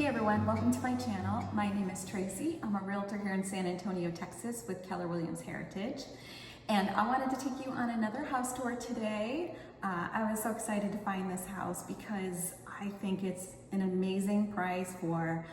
Hey everyone, welcome to my channel. My name is Tracy. I'm a realtor here in San Antonio, Texas with Keller Williams Heritage. And I wanted to take you on another house tour today. I was so excited to find this house because I think it's an amazing price for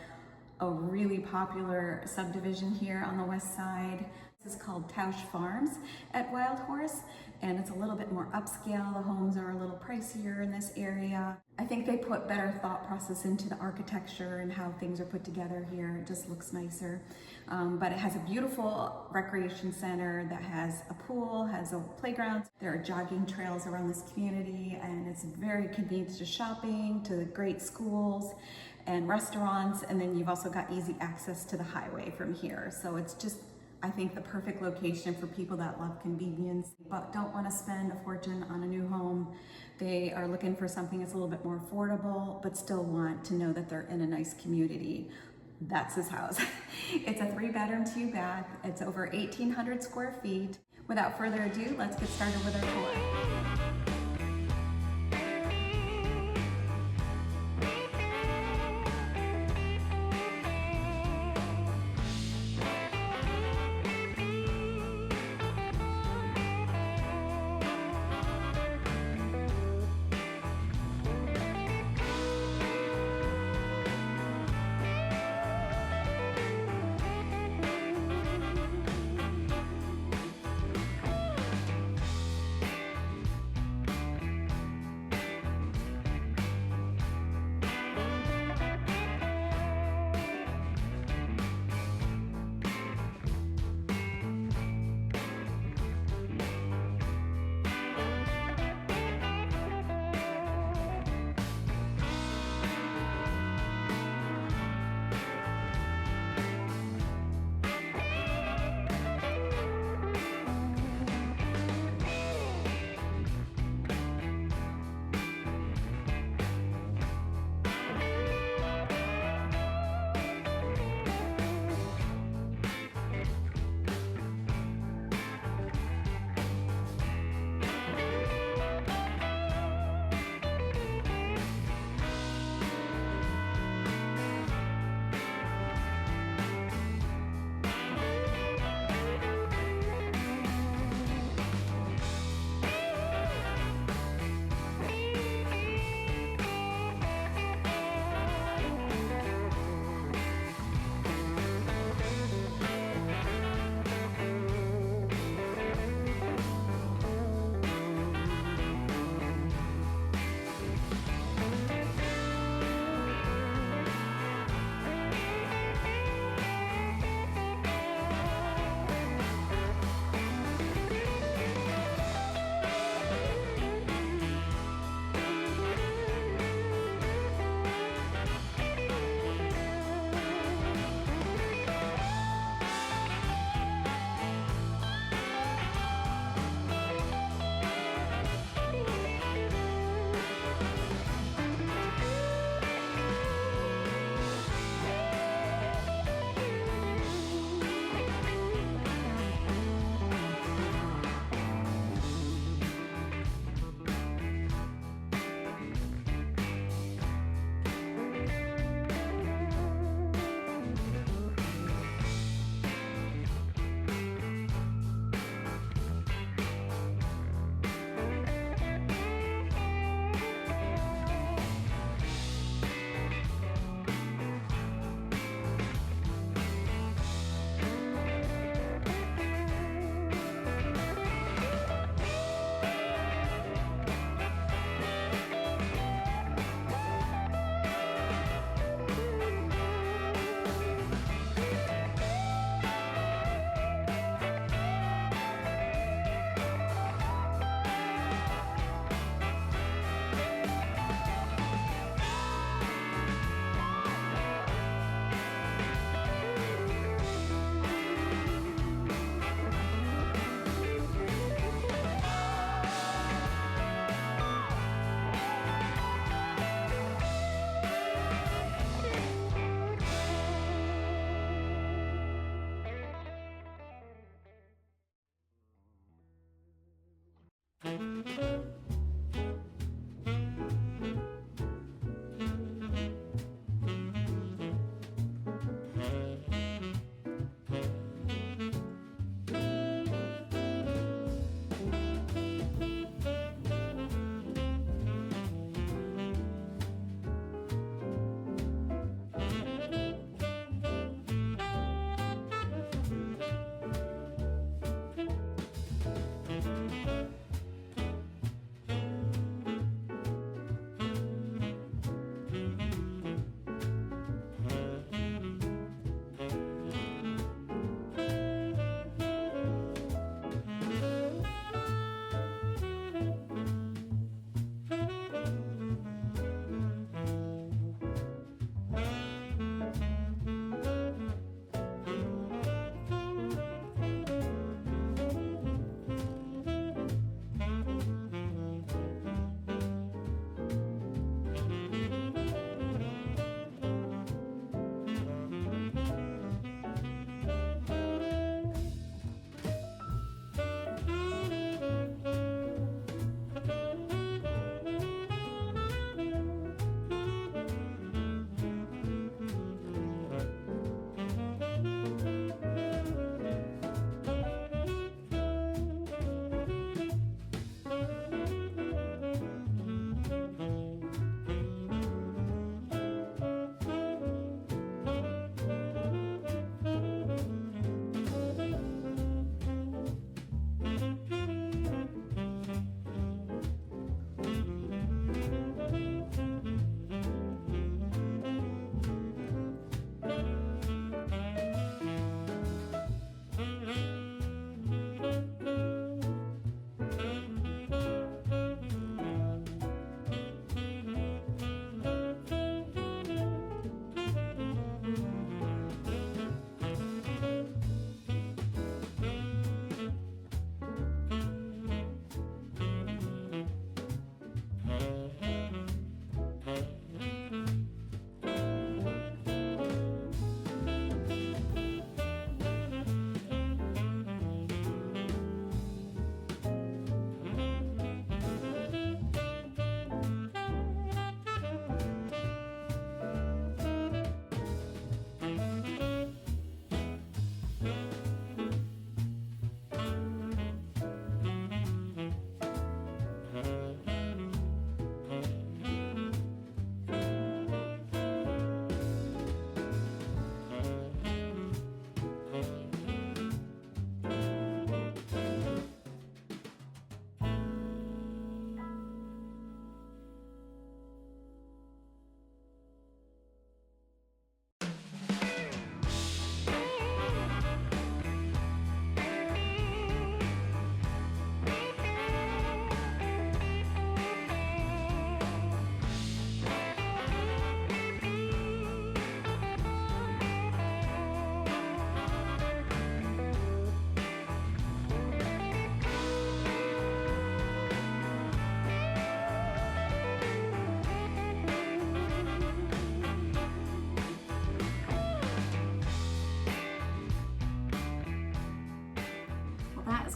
a really popular subdivision here on the west side. This is called Tausch Farms at Wildhorse, and it's a little bit more upscale. The homes are a little pricier in this area. I think they put better thought process into the architecture and how things are put together here. It just looks nicer. But it has a beautiful recreation center that has a pool, has a playground. There are jogging trails around this community, and it's very convenient to shopping, to great schools and restaurants. And then you've also got easy access to the highway from here. So it's just, I think, the perfect location for people that love convenience but don't want to spend a fortune on a new home. They are looking for something that's a little bit more affordable but still want to know that they're in a nice community. That's this house. It's a 3-bedroom, 2-bath. It's over 1,800 square feet. Without further ado, let's get started with our tour.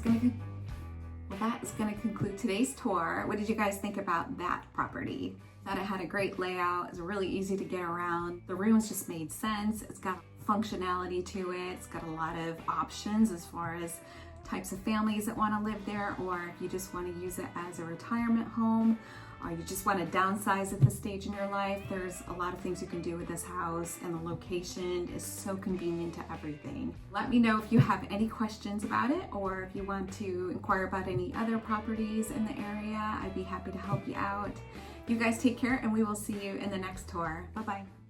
that is going to conclude today's tour. What did you guys think about that property? That it had a great layout. It's really easy to get around. The rooms just made sense. It's got functionality to it. It's got a lot of options as far as types of families that want to live there, or if you just want to use it as a retirement home, or you just want to downsize at this stage in your life. There's a lot of things you can do with this house, and the location is so convenient to everything. Let me know if you have any questions about it, or if you want to inquire about any other properties in the area. I'd be happy to help you out. You guys take care, and we will see you in the next tour. Bye-bye.